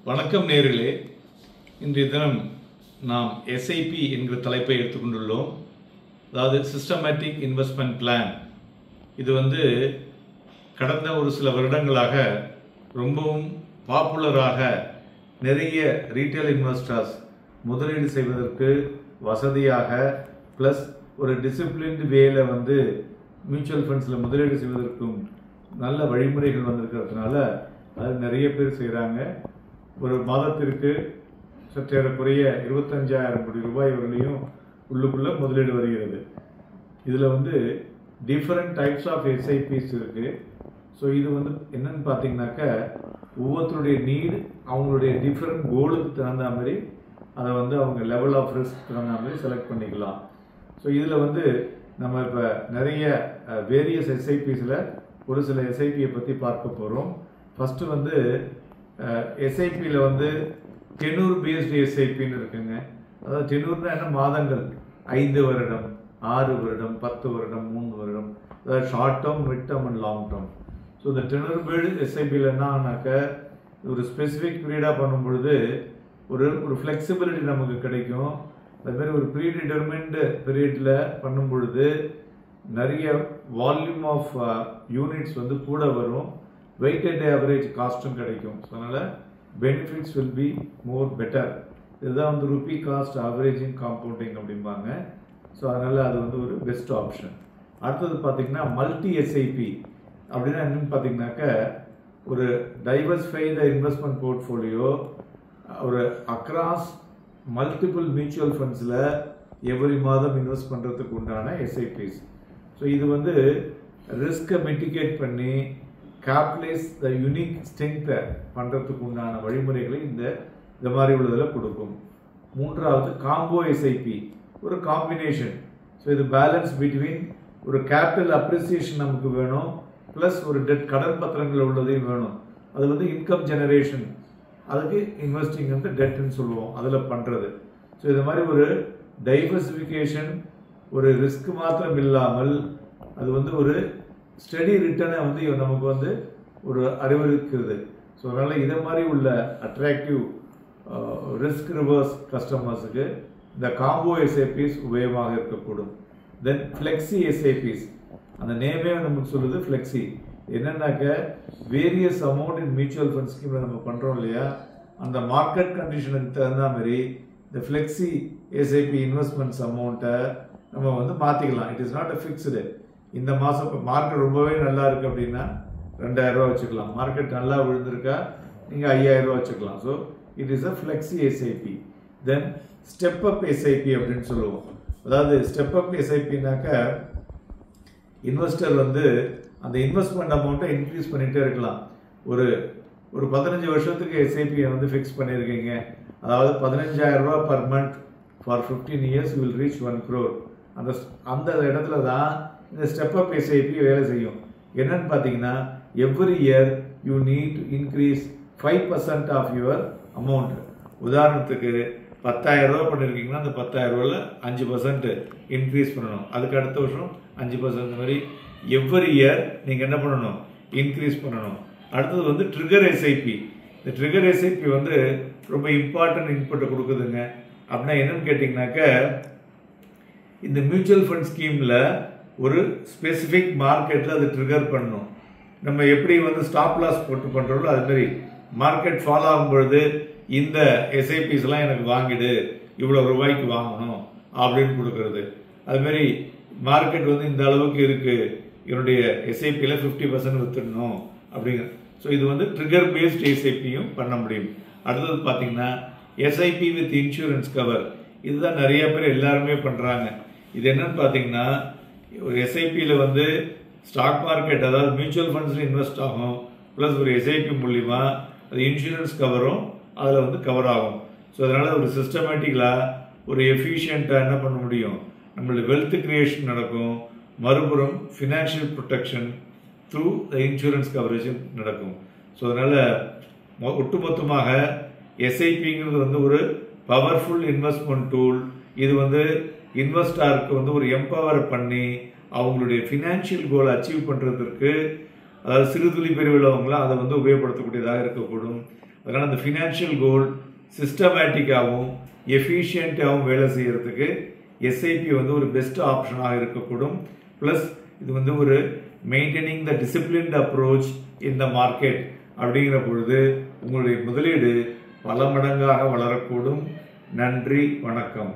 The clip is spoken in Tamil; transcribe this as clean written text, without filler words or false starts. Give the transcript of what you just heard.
வணக்கம் நேயர்களே, இன்றைய தினம் நாம் SIP என்கிற தலைப்பை எடுத்துக்கொண்டுள்ளோம். அதாவது சிஸ்டமேட்டிக் இன்வெஸ்ட்மெண்ட் பிளான். இது கடந்த ஒரு சில வருடங்களாக ரொம்பவும் பாப்புலராக நிறைய ரீட்டைல் இன்வெஸ்டர்ஸ் முதலீடு செய்வதற்கு வசதியாக ப்ளஸ் ஒரு டிசிப்ளின்டு வேல மியூச்சுவல் ஃபண்ட்ஸில் முதலீடு செய்வதற்கும் நல்ல வழிமுறைகள் வந்திருக்கிறதுனால அது நிறைய பேர் செய்கிறாங்க. ஒரு மாதத்திற்கு சற்றேறக்குறைய 25,000 கோடி ரூபாய் வரையிலையும் உள்ளுக்குள்ள முதலீடு வருகிறது. இதில் டிஃப்ரெண்ட் டைப்ஸ் ஆஃப் SIPs இருக்குது. ஸோ இது என்னன்னு பார்த்தீங்கன்னாக்கா ஒவ்வொருத்தருடைய நீடு அவங்களுடைய டிஃப்ரெண்ட் கோலுக்கு தகுந்த மாதிரி அதை அவங்க லெவல் ஆஃப் ரிஸ்க் தகுந்த மாதிரி செலக்ட் பண்ணிக்கலாம். ஸோ இதில் நம்ம இப்போ நிறைய வேரியஸ் SIPஸில் ஒரு சில SIPயை பற்றி பார்க்க போகிறோம். ஃபஸ்ட்டு SIPயில் டெனூர் பேஸ்டு SIPன்னு இருக்குங்க. அதாவது டெனூர்னா என்ன, மாதங்கள் 5 வருடம் 6 வருடம் 10 வருடம் 3 வருடம், அதாவது short term, mid term and long term. So இந்த டெனூர் பேஸ்டு SIPயில் என்னன்னாக்க ஒரு ஸ்பெசிஃபிக் பீரியடாக பண்ணும் பொழுது ஒரு ஃப்ளெக்சிபிலிட்டி நமக்கு கிடைக்கும். அதுமாதிரி ஒரு ப்ரீடிட்டர்மின்டு பீரியடில் பண்ணும் பொழுது நிறைய வால்யூம் ஆஃப் யூனிட்ஸ் கூட வரும், வெயிட்டட் ஆவரேஜ் காஸ்ட்டும் கிடைக்கும். ஸோ அதனால் benefits will be more better. இதுதான் ருப்பி காஸ்ட் ஆவரேஜிங் காம்பவுண்டிங் அப்படிம்பாங்க. ஸோ அதனால் அது ஒரு பெஸ்ட் ஆப்ஷன். அடுத்தது பார்த்தீங்கன்னா மல்டி SIP அப்படின்னா என்னன்னு பார்த்தீங்கன்னாக்க ஒரு டைவர்ஸ்ஃபை த இன்வெஸ்ட்மெண்ட் போர்ட்ஃபோலியோ, ஒரு அக்ராஸ் மல்டிபிள் மியூச்சுவல் ஃபண்ட்ஸில் எவ்ரி மாதம் இன்வெஸ்ட் பண்ணுறதுக்கு உண்டான SIPs. ஸோ இது ரிஸ்கை மிட்டிகேட் பண்ணி கேபிட்டலைஸ் த யூனிக் ஸ்ட்ரெங்த்தை பண்ணுறதுக்கு உண்டான வழிமுறைகளை இந்த மாதிரி உள்ளதில் கொடுக்கும். மூன்றாவது காம்போ SIP, ஒரு காம்பினேஷன். ஸோ இது பேலன்ஸ் பிட்வீன் ஒரு கேபிட்டல் அப்ரிசியேஷன் நமக்கு வேணும், ப்ளஸ் ஒரு டெட் கடன் பத்திரங்கள் உள்ளதையும் வேணும். அது இன்கம் ஜெனரேஷன், அதுக்கு இன்வெஸ்டிங் டெட்னு சொல்லுவோம், அதில் பண்ணுறது. ஸோ இது மாதிரி ஒரு டைவர்சிஃபிகேஷன், ஒரு ரிஸ்க் மாத்திரம் இல்லாமல் அது ஒரு ஸ்டடி ரிட்டர்னை நமக்கு ஒரு அறிவுறுக்கிறது. ஸோ அதனால் இதை மாதிரி உள்ள அட்ராக்டிவ் ரிஸ்க் ரிவர்ஸ் கஸ்டமர்ஸுக்கு இந்த காம்போ SIPs உபயோகமாக இருக்கக்கூடும். தென் ஃப்ளெக்ஸி SIPs, அந்த நேமே நமக்கு சொல்லுது ஃப்ளெக்ஸி. என்னன்னாக்க various amount in mutual fund ஸ்கீமில் நம்ம பண்ணுறோம் இல்லையா, அந்த மார்க்கெட் கண்டிஷனுக்கு தகுந்த மாதிரி இந்த ஃப்ளெக்ஸி SIP இன்வெஸ்ட்மெண்ட்ஸ் அமௌண்ட்டை நம்ம மாற்றிக்கலாம். It is not a fixed. இந்த மாதம் இப்போ மார்க்கெட் ரொம்பவே நல்லா இருக்குது அப்படின்னா 2,000 ரூபா வச்சுக்கலாம். மார்க்கெட் நல்லா விழுந்திருக்கா நீங்கள் 5,000 ரூபா வச்சுக்கலாம். So it is a flexi SIP. Then step up SIP அப்படின்னு சொல்லுவோம். அதாவது ஸ்டெப் அப் SIPனாக்க இன்வெஸ்டர் அந்த இன்வெஸ்ட்மெண்ட் அமௌண்ட்டை இன்க்ரீஸ் பண்ணிகிட்டே இருக்கலாம். ஒரு 15 வருஷத்துக்கு SIP ஃபிக்ஸ் பண்ணியிருக்கீங்க, அதாவது 15,000 ரூபா per month for 15 years will reach 1 crore. அந்த இடத்துல தான் இந்த ஸ்டெப் அப் SIP வேலை செய்யும். என்னன்னு பார்த்தீங்கன்னா every year you need to increase 5% of your amount. உதாரணத்துக்கு 10,000 ரூபா பண்ணியிருக்கீங்கன்னா அந்த 10,000 ரூபாயில் 5% இன்க்ரீஸ் பண்ணணும். அதுக்கு அடுத்த வருஷம் 5% மாதிரி எவ்ரி இயர் நீங்கள் என்ன பண்ணணும், இன்க்ரீஸ் பண்ணணும். அடுத்தது ட்ரிகர் SIP. இந்த ட்ரிகர் SIP ரொம்ப இம்பார்ட்டன்ட் இன்புட்டை கொடுக்குதுங்க. அப்படின்னா என்னன்னு கேட்டிங்கனாக்க இந்த மியூச்சுவல் ஃபண்ட் ஸ்கீமில் ஒரு ஸ்பெசிஃபிக் மார்க்கெட்டில் அது ட்ரிகர் பண்ணணும். நம்ம எப்படி ஸ்டாப் லாஸ் போட்டு பண்ணுறோமோ அதுமாரி மார்க்கெட் ஃபாலோ ஆகும் பொழுது இந்த SIPஸ்லாம் எனக்கு வாங்கிடு, இவ்வளோ ரூபாய்க்கு வாங்கணும் அப்படின்னு கொடுக்கறது. அதுமாரி மார்க்கெட் இந்த அளவுக்கு இருக்குது, என்னுடைய SIPயில் 50% வித்துடணும் அப்படிங்கிற. ஸோ இது ட்ரிகர் பேஸ்ட் SIPயும் பண்ண முடியும். அடுத்தது பார்த்தீங்கன்னா SIP வித் இன்சூரன்ஸ் கவர். இதுதான் நிறைய பேர் எல்லாருமே பண்ணுறாங்க. இது என்னன்னு பார்த்தீங்கன்னா ஒரு SIPயில் ஸ்டாக் மார்க்கெட், அதாவது மியூச்சுவல் ஃபண்ட்ஸில் இன்வெஸ்ட் ஆகும், ப்ளஸ் ஒரு SIP மூலிமா அது இன்சூரன்ஸ் கவரும் அதில் கவர் ஆகும். ஸோ அதனால் ஒரு சிஸ்டமேட்டிக்கலாக ஒரு எஃபிஷியண்ட்டாக என்ன பண்ண முடியும், நம்மளுடைய வெல்த் கிரியேஷன் நடக்கும், மறுபுறம் financial protection through the insurance coverage நடக்கும். ஸோ அதனால் ஒட்டுமொத்தமாக SIPங்கிறது ஒரு பவர்ஃபுல் இன்வெஸ்ட்மெண்ட் டூல். இது இன்வெஸ்டருக்கு ஒரு எம்பவர் பண்ணி அவங்களுடைய ஃபினான்ஷியல் கோலை அச்சீவ் பண்ணுறதுக்கு, அதாவது சிறுதுளி பெருவிழவங்களாம் அதை உபயோகப்படுத்தக்கூடியதாக இருக்கக்கூடும். அதனால் அந்த ஃபினான்ஷியல் கோல் சிஸ்டமேட்டிக்காகவும் எஃபிஷியண்ட்டாகவும் வேலை செய்கிறதுக்கு எஸ்ஐபி வந்து ஒரு பெஸ்ட் ஆப்ஷனாக இருக்கக்கூடும். ப்ளஸ் இது வந்து ஒரு maintaining the disciplined approach in the market அப்படிங்கிற பொழுது உங்களுடைய முதலீடு பல மடங்காக வளரக்கூடும். நன்றி, வணக்கம்.